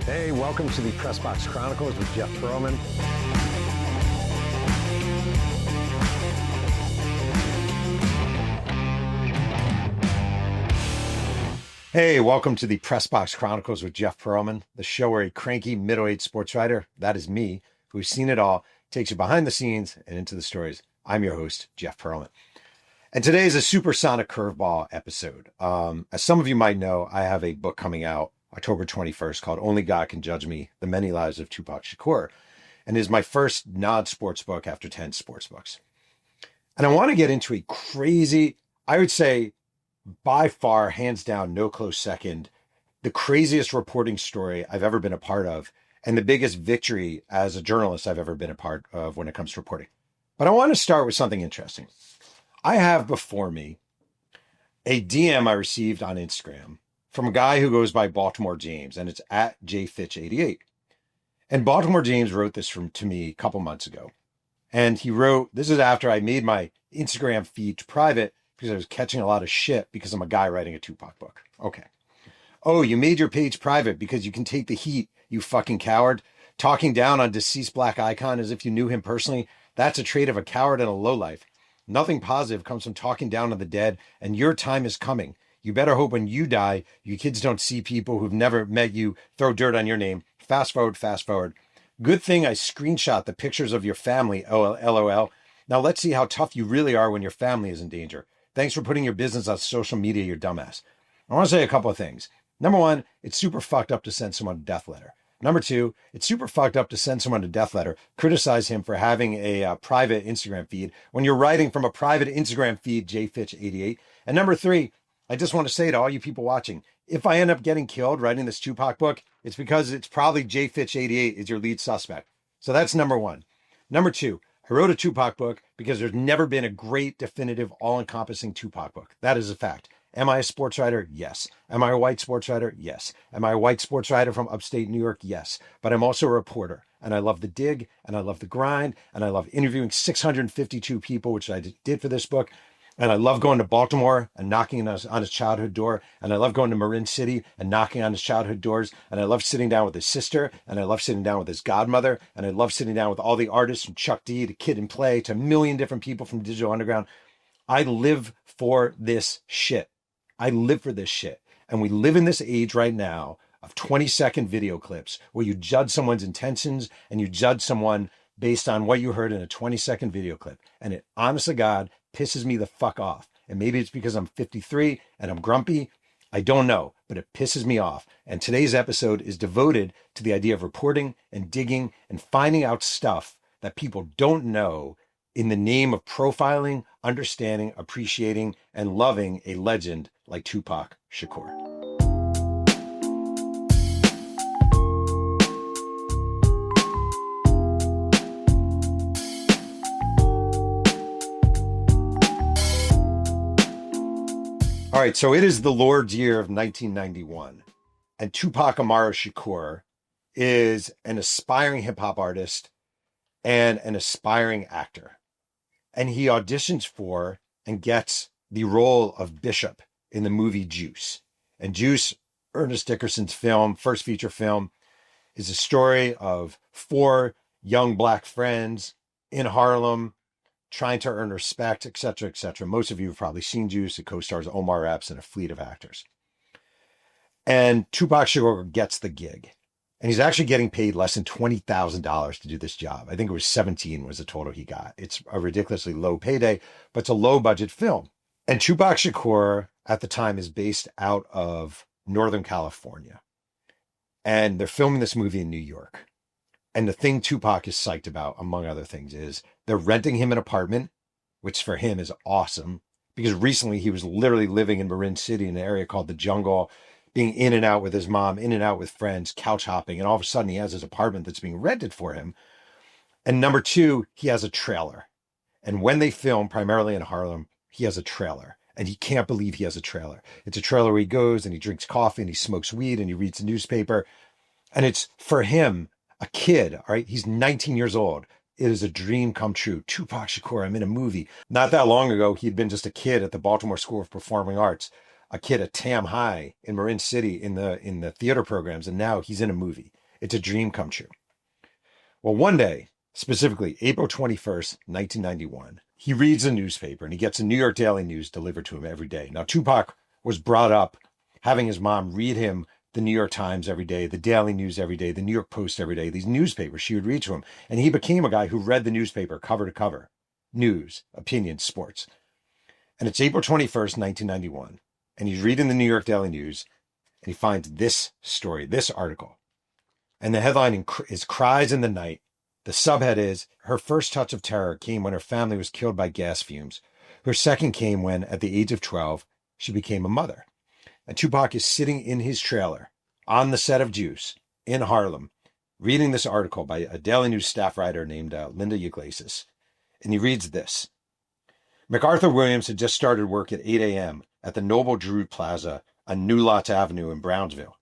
Hey, welcome to the Press Box Chronicles with Jeff Pearlman. Hey, welcome to the Press Box Chronicles with Jeff Pearlman, the show where a cranky middle-aged sports writer, that is me, who's seen it all, takes you behind the scenes and into the stories. I'm your host, Jeff Pearlman. And today is a supersonic curveball episode. As some of you might know, I have a book coming out October 21st called Only God Can Judge Me, The Many Lives of Tupac Shakur, and is my first non-sports book after 10 sports books. And I want to get into a crazy, I would say by far, hands down, no close second, the craziest reporting story I've ever been a part of and the biggest victory as a journalist I've ever been a part of when it comes to reporting. But I want to start with something interesting. I have before me a DM I received on Instagram from a guy who goes by Baltimore James, and it's at jfitch88. And Baltimore James wrote this to me a couple months ago. And he wrote, this is after I made my Instagram feed private because I was catching a lot of shit because I'm a guy writing a Tupac book. Okay. Oh, you made your page private because you can take the heat, you fucking coward. Talking down on deceased black icon as if you knew him personally, that's a trait of a coward and a lowlife. Nothing positive comes from talking down on the dead, and your time is coming. You better hope when you die, you kids don't see people who've never met you throw dirt on your name. Fast forward, fast forward. Good thing I screenshot the pictures of your family, LOL. Now let's see how tough you really are when your family is in danger. Thanks for putting your business on social media, you dumbass. I want to say a couple of things. Number one, it's super fucked up to send someone a death letter. Number two, it's super fucked up to send someone a death letter, criticize him for having a private Instagram feed when you're writing from a private Instagram feed, jfitch88. And number three, I just want to say to all you people watching, if I end up getting killed writing this Tupac book, it's because it's probably jfitch88 is your lead suspect. So that's number one. Number two, I wrote a Tupac book because there's never been a great, definitive, all-encompassing Tupac book. That is a fact. Am I a sports writer? Yes. Am I a white sports writer? Yes. Am I a white sports writer from upstate New York? Yes. But I'm also a reporter, and I love the dig, and I love the grind, and I love interviewing 652 people, which I did for this book. And I love going to Baltimore and knocking on his childhood door. And I love going to Marin City and knocking on his childhood doors. And I love sitting down with his sister. And I love sitting down with his godmother. And I love sitting down with all the artists from Chuck D to Kid and Play to a million different people from Digital Underground. I live for this shit. I live for this shit. And we live in this age right now of 20-second video clips where you judge someone's intentions and you judge someone based on what you heard in a 20-second video clip. And it, honest to God, pisses me the fuck off. And maybe it's because I'm 53 and I'm grumpy. I don't know, but it pisses me off. And today's episode is devoted to the idea of reporting and digging and finding out stuff that people don't know in the name of profiling, understanding, appreciating, and loving a legend like Tupac Shakur. All right, so it is the Lord's year of 1991, and Tupac Amaru Shakur is an aspiring hip-hop artist and an aspiring actor. And he auditions for and gets the role of Bishop in the movie Juice. And Juice, Ernest Dickerson's film, first feature film, is a story of four young black friends in Harlem trying to earn respect, etc., etc. Most of you have probably seen Juice. It co-stars Omar Epps and a fleet of actors. And Tupac Shakur gets the gig. And he's actually getting paid less than $20,000 to do this job. I think it was 17 was the total he got. It's a ridiculously low payday, but it's a low budget film. And Tupac Shakur at the time is based out of Northern California. And they're filming this movie in New York. And the thing Tupac is psyched about, among other things, is they're renting him an apartment, which for him is awesome, because recently he was literally living in Marin City in an area called the Jungle, being in and out with his mom, in and out with friends, couch hopping, and all of a sudden he has his apartment that's being rented for him. And number two, he has a trailer. And when they film, primarily in Harlem, he has a trailer. And he can't believe he has a trailer. It's a trailer where he goes and he drinks coffee and he smokes weed and he reads the newspaper. And it's, for him, a kid, all right? He's 19 years old. It is a dream come true. Tupac Shakur, I'm in a movie. Not that long ago, he'd been just a kid at the Baltimore School of Performing Arts. a kid at Tam High in Marin City in the theater programs, and now he's in a movie. It's a dream come true. Well, one day, specifically April 21st, 1991, he reads a newspaper and he gets a New York Daily News delivered to him every day. Now, Tupac was brought up having his mom read him the New York Times every day, the Daily News every day, the New York Post every day, these newspapers she would read to him. And he became a guy who read the newspaper cover to cover, news, opinions, sports. And it's April 21st, 1991. And he's reading the New York Daily News and he finds this story, this article. And the headline is Cries in the Night. The subhead is, her first touch of terror came when her family was killed by gas fumes. Her second came when, at the age of 12, she became a mother. And Tupac is sitting in his trailer on the set of Juice in Harlem, reading this article by a Daily News staff writer named Linda Iglesias. And he reads this. MacArthur Williams had just started work at 8 a.m. at the Noble Drew Plaza on New Lots Avenue in Brownsville.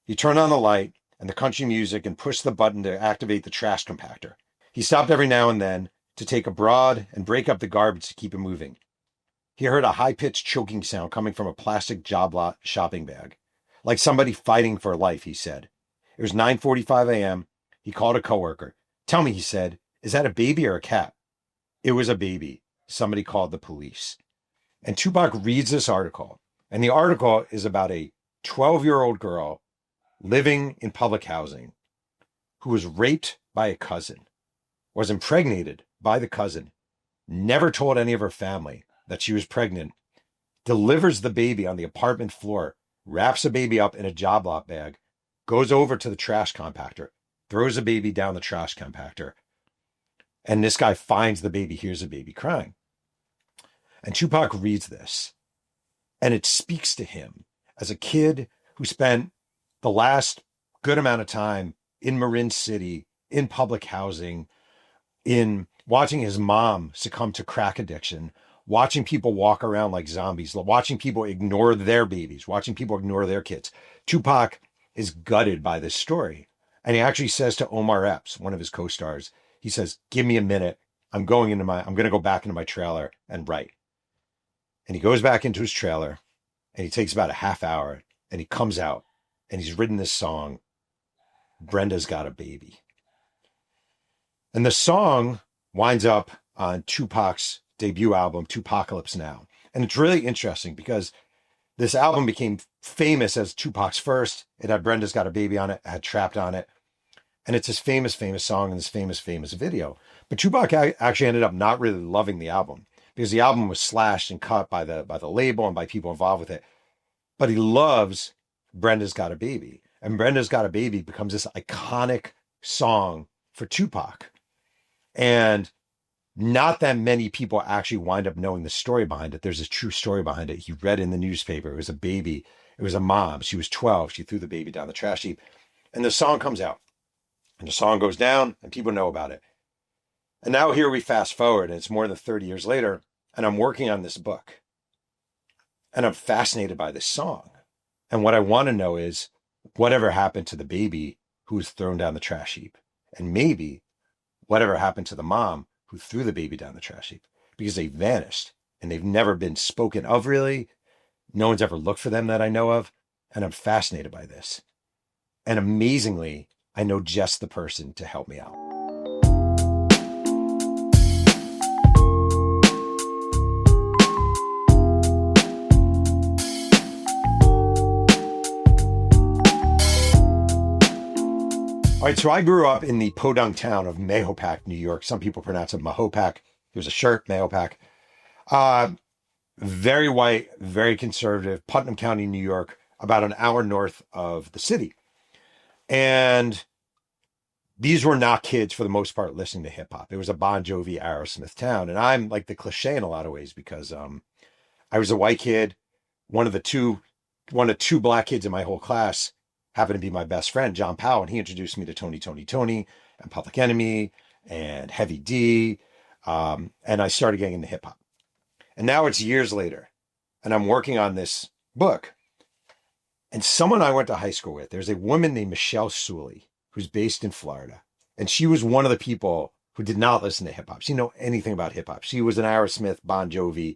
He turned on the light and the country music and pushed the button to activate the trash compactor. He stopped every now and then to take a broad and break up the garbage to keep it moving. He heard a high-pitched choking sound coming from a plastic job lot shopping bag. Like somebody fighting for life, he said. It was 9:45 a.m. He called a coworker. Tell me, he said, is that a baby or a cat? It was a baby. Somebody called the police. And Tupac reads this article. And the article is about a 12-year-old girl living in public housing who was raped by a cousin, was impregnated by the cousin, never told any of her family that she was pregnant, delivers the baby on the apartment floor, wraps the baby up in a job lot bag, goes over to the trash compactor, throws the baby down the trash compactor, and this guy finds the baby, hears the baby crying. And Tupac reads this, and it speaks to him as a kid who spent the last good amount of time in Marin City, in public housing, in watching his mom succumb to crack addiction, watching people walk around like zombies, watching people ignore their babies, watching people ignore their kids. Tupac is gutted by this story. And he actually says to Omar Epps, one of his co-stars, he says, give me a minute. I'm going to go back into my trailer and write. And he goes back into his trailer and he takes about a half hour and he comes out and he's written this song, Brenda's Got a Baby. And the song winds up on Tupac's debut album, Tupacalypse Now. And it's really interesting because this album became famous as Tupac's first. It had Brenda's Got a Baby on it, it had Trapped on it. And it's this famous, famous song and this famous, famous video. But Tupac actually ended up not really loving the album because the album was slashed and cut by the label and by people involved with it. But he loves Brenda's Got a Baby. And Brenda's Got a Baby becomes this iconic song for Tupac. And not that many people actually wind up knowing the story behind it. There's a true story behind it. He read in the newspaper. It was a baby. It was a mom. She was 12. She threw the baby down the trash heap. And the song comes out. And the song goes down and people know about it. And now here we fast forward and it's more than 30 years later. And I'm working on this book. And I'm fascinated by this song. And what I want to know is whatever happened to the baby who was thrown down the trash heap. And maybe whatever happened to the mom who threw the baby down the trash heap, because they vanished and they've never been spoken of really. No one's ever looked for them that I know of. And I'm fascinated by this. And amazingly, I know just the person to help me out. All right, so I grew up in the podunk town of Mahopac, New York. Some people pronounce it Mahopac. There's a shirt, Mahopac. Very white, very conservative, Putnam County, New York, about an hour north of the city. And these were not kids, for the most part, listening to hip hop. It was a Bon Jovi, Aerosmith town. And I'm like the cliche in a lot of ways because I was a white kid, one of two black kids in my whole class. Happened to be my best friend, John Powell, and he introduced me to Tony, and Public Enemy, and Heavy D, and I started getting into hip hop. And now it's years later, and I'm working on this book, and someone I went to high school with, there's a woman named Michelle Suley, who's based in Florida, and she was one of the people who did not listen to hip hop. She didn't know anything about hip hop. She was an Aerosmith, Bon Jovi,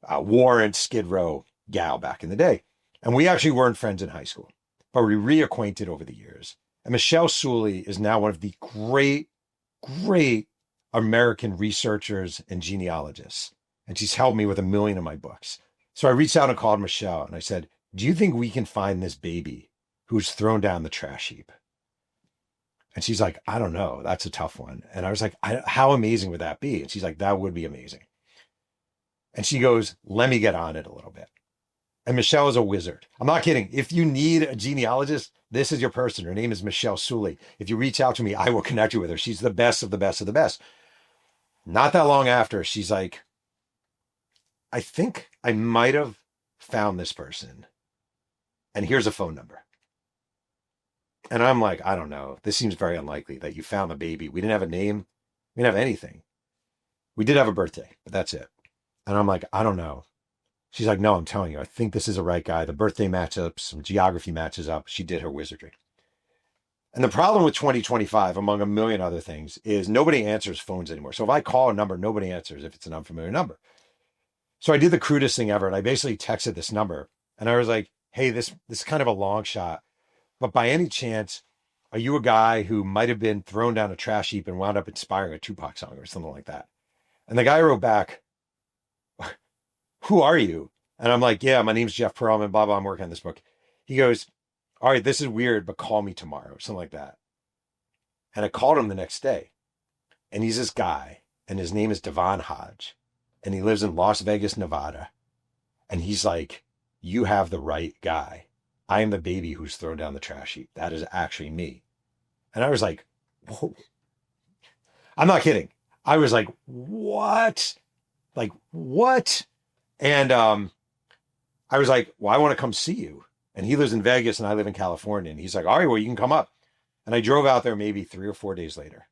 Warrant, Skid Row gal back in the day. And we actually weren't friends in high school, but we reacquainted over the years. And Michelle Sully is now one of the great American researchers and genealogists. And she's helped me with 1 million of my books. So I reached out and called Michelle and I said, do you think we can find this baby who's thrown down the trash heap? And she's like, I don't know. That's a tough one. And I was like, how amazing would that be? And she's like, that would be amazing. And she goes, let me get on it a little bit. And Michelle is a wizard. I'm not kidding. If you need a genealogist, this is your person. Her name is Michelle Sully. If you reach out to me, I will connect you with her. She's the best of the best of the best. Not that long after, she's like, I think I might have found this person. And here's a phone number. And I'm like, I don't know. This seems very unlikely that you found the baby. We didn't have a name. We didn't have anything. We did have a birthday, but that's it. And I'm like, I don't know. She's like, no, I'm telling you, I think this is the right guy. The birthday matches up, some geography matches up. She did her wizardry. And the problem with 2025, among 1 million other things, is nobody answers phones anymore. So if I call a number, nobody answers if it's an unfamiliar number. So I did the crudest thing ever. And I basically texted this number. And I was like, hey, this is kind of a long shot. But by any chance, are you a guy who might have been thrown down a trash heap and wound up inspiring a Tupac song or something like that? And the guy wrote back, who are you? And I'm like, yeah, my name's Jeff Perlman, blah, blah, I'm working on this book. He goes, all right, this is weird, but call me tomorrow, something like that. And I called him the next day. And he's this guy, and his name is Devon Hodge. And he lives in Las Vegas, Nevada. And he's like, you have the right guy. I am the baby who's thrown down the trash heap. That is actually me. And I was like, whoa. I'm not kidding. I was like, what? Like, what? And I was like, well, I want to come see you. And he lives in Vegas and I live in California. And he's like, all right, well, you can come up. And I drove out there maybe 3 or 4 days later.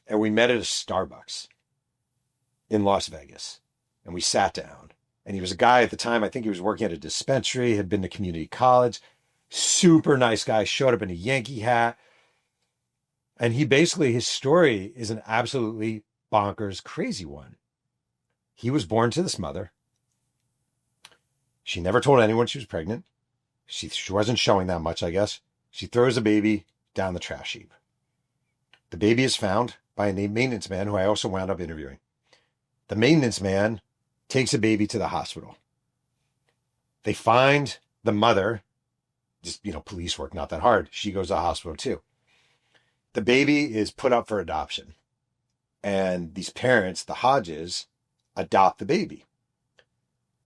And we met at a Starbucks in Las Vegas. And we sat down. And he was a guy at the time, I think he was working at a dispensary, had been to community college. Super nice guy, showed up in a Yankee hat. And he basically, his story is an absolutely bonkers, crazy one. He was born to this mother. She never told anyone she was pregnant. She wasn't showing that much, I guess. She throws the baby down the trash heap. The baby is found by a maintenance man who I also wound up interviewing. The maintenance man takes a baby to the hospital. They find the mother, just, police work, not that hard. She goes to the hospital too. The baby is put up for adoption. And these parents, the Hodges, adopt the baby.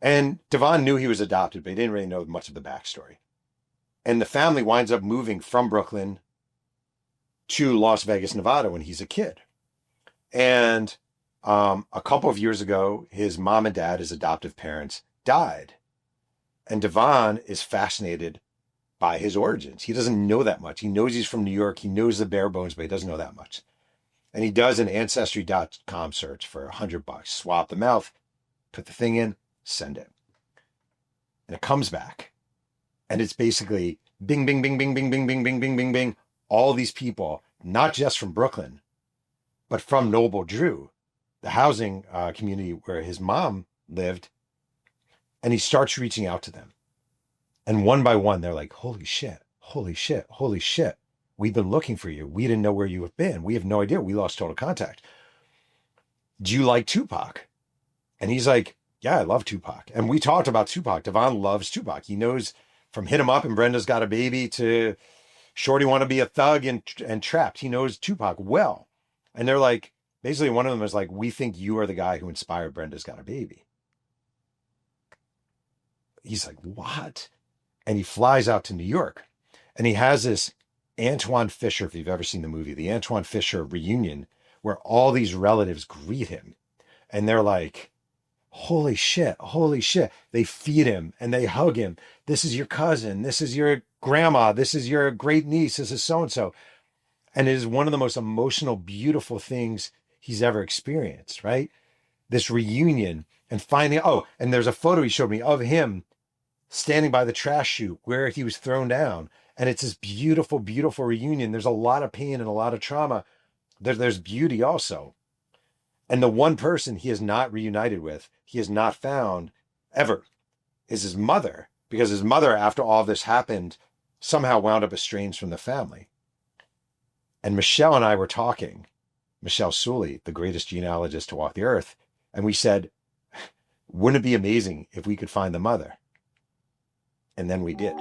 And Devon knew he was adopted, but he didn't really know much of the backstory. And the family winds up moving from Brooklyn to Las Vegas, Nevada when he's a kid. And a couple of years ago, his mom and dad, his adoptive parents, died. And Devon is fascinated by his origins. He doesn't know that much. He knows he's from New York. He knows the bare bones, but he doesn't know that much. And he does an Ancestry.com search for $100. Swap the mouth, put the thing in, send it. And it comes back. And it's basically bing, bing, bing, bing, bing, bing, bing, bing, bing, bing, bing. All these people, not just from Brooklyn, but from Noble Drew, the housing community where his mom lived. And he starts reaching out to them. And one by one, they're like, holy shit, holy shit, holy shit. We've been looking for you. We didn't know where you have been. We have no idea. We lost total contact. Do you like Tupac? And he's like, yeah, I love Tupac. And we talked about Tupac. Devon loves Tupac. He knows from Hit 'Em Up and Brenda's Got a Baby to Shorty Want to Be a Thug and Trapped. He knows Tupac well. And they're like, basically one of them is like, we think you are the guy who inspired Brenda's Got a Baby. He's like, what? And he flies out to New York. And he has this Antoine Fisher, if you've ever seen the movie, the Antoine Fisher reunion, where all these relatives greet him. And they're like, holy shit, holy shit. They feed him and they hug him. This is your cousin. This is your grandma. This is your great niece. This is so-and-so. And it is one of the most emotional, beautiful things he's ever experienced, right? This reunion and finding, and there's a photo he showed me of him standing by the trash chute where he was thrown down. And it's this beautiful, beautiful reunion. There's a lot of pain and a lot of trauma. There's beauty also. And the one person he has not reunited with, he has not found ever, is his mother, because his mother, after all this happened, somehow wound up estranged from the family. And Michelle and I were talking, Michelle Sully, the greatest genealogist to walk the earth, and we said, wouldn't it be amazing if we could find the mother? And then we did.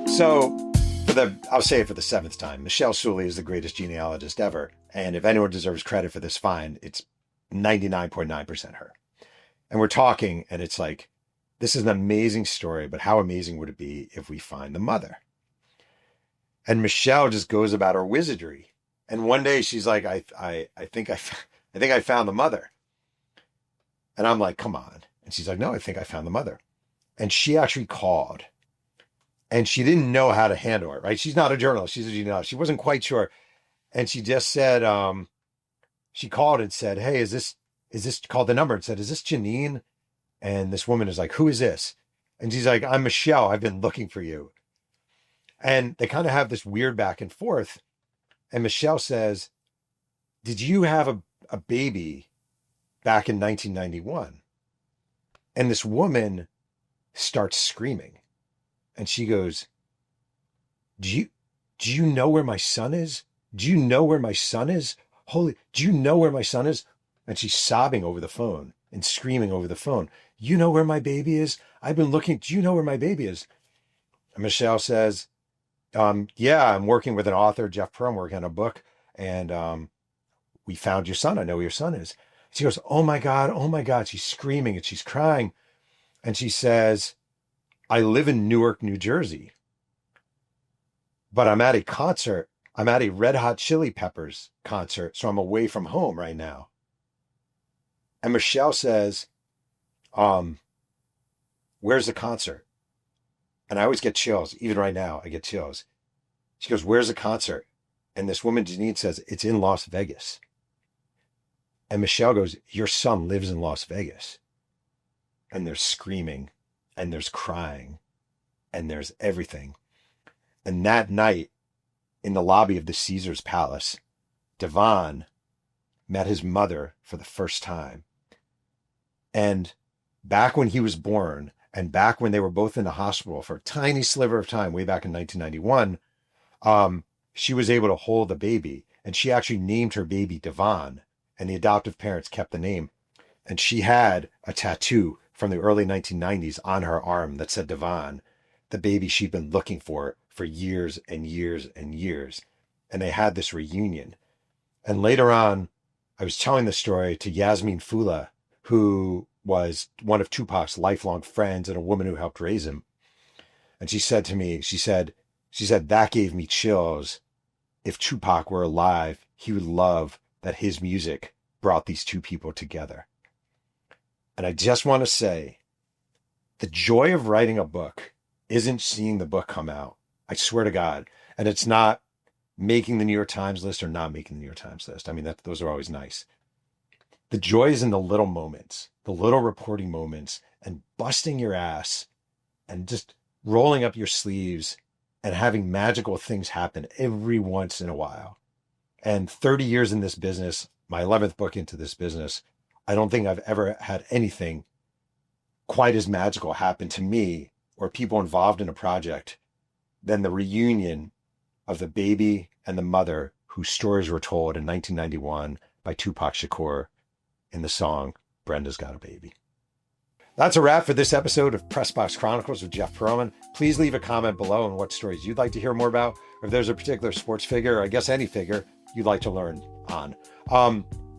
So I'll say it for the seventh time, Michelle Sully is the greatest genealogist ever. And if anyone deserves credit for this find, it's 99.9% her. And we're talking, and it's like, this is an amazing story, but how amazing would it be if we find the mother? And Michelle just goes about her wizardry. And one day she's like, I think I found the mother. And I'm like, come on. And she's like, no, I think I found the mother. And she actually called. And she didn't know how to handle it, right? She's not a journalist. She's a genealogist. She wasn't quite sure. And she just said, she called and said, hey, is this, called the number and said, is this Janine? And this woman is like, who is this? And she's like, I'm Michelle. I've been looking for you. And they kind of have this weird back and forth. And Michelle says, did you have a baby back in 1991? And this woman starts screaming. And she goes, do you know where my son is? Do you know where my son is? Do you know where my son is? And she's sobbing over the phone and screaming over the phone. You know where my baby is? I've been looking. Do you know where my baby is? And Michelle says, yeah, I'm working with an author, Jeff Perlman, working on a book. And we found your son. I know where your son is. She goes, oh my God, oh my God. She's screaming and she's crying. And she says, I live in Newark, New Jersey, but I'm at a concert. I'm at a Red Hot Chili Peppers concert, so I'm away from home right now. And Michelle says, where's the concert? And I always get chills. Even right now, I get chills. She goes, where's the concert? And this woman, Janine, says, it's in Las Vegas. And Michelle goes, your son lives in Las Vegas. And there's screaming. And there's crying, and there's everything. And that night, in the lobby of the Caesar's Palace, Devon met his mother for the first time. And back when he was born, and back when they were both in the hospital for a tiny sliver of time, way back in 1991, she was able to hold the baby. And she actually named her baby Devon, and the adoptive parents kept the name. And she had a tattoo from the early 1990s on her arm that said Devon, the baby she'd been looking for years and years and years. And they had this reunion. And later on, I was telling the story to Yasmin Fula, who was one of Tupac's lifelong friends and a woman who helped raise him. And she said to me, she said, that gave me chills. If Tupac were alive, he would love that his music brought these two people together. And I just want to say, the joy of writing a book isn't seeing the book come out. I swear to God. And it's not making the New York Times list or not making the New York Times list. I mean, those are always nice. The joy is in the little moments, the little reporting moments, and busting your ass and just rolling up your sleeves and having magical things happen every once in a while. And 30 years in this business, my 11th book into this business, I don't think I've ever had anything quite as magical happen to me or people involved in a project than the reunion of the baby and the mother whose stories were told in 1991 by Tupac Shakur in the song, Brenda's Got a Baby. That's a wrap for this episode of Press Box Chronicles with Jeff Perlman. Please leave a comment below on what stories you'd like to hear more about, or if there's a particular sports figure, or I guess any figure you'd like to learn on.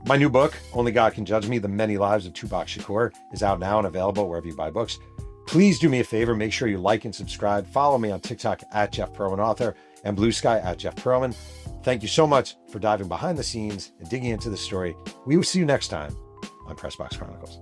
My new book, Only God Can Judge Me, The Many Lives of Tupac Shakur, is out now and available wherever you buy books. Please do me a favor. Make sure you like and subscribe. Follow me on TikTok at Jeff Perlman Author and Blue Sky at Jeff Perlman. Thank you so much for diving behind the scenes and digging into the story. We will see you next time on Press Box Chronicles.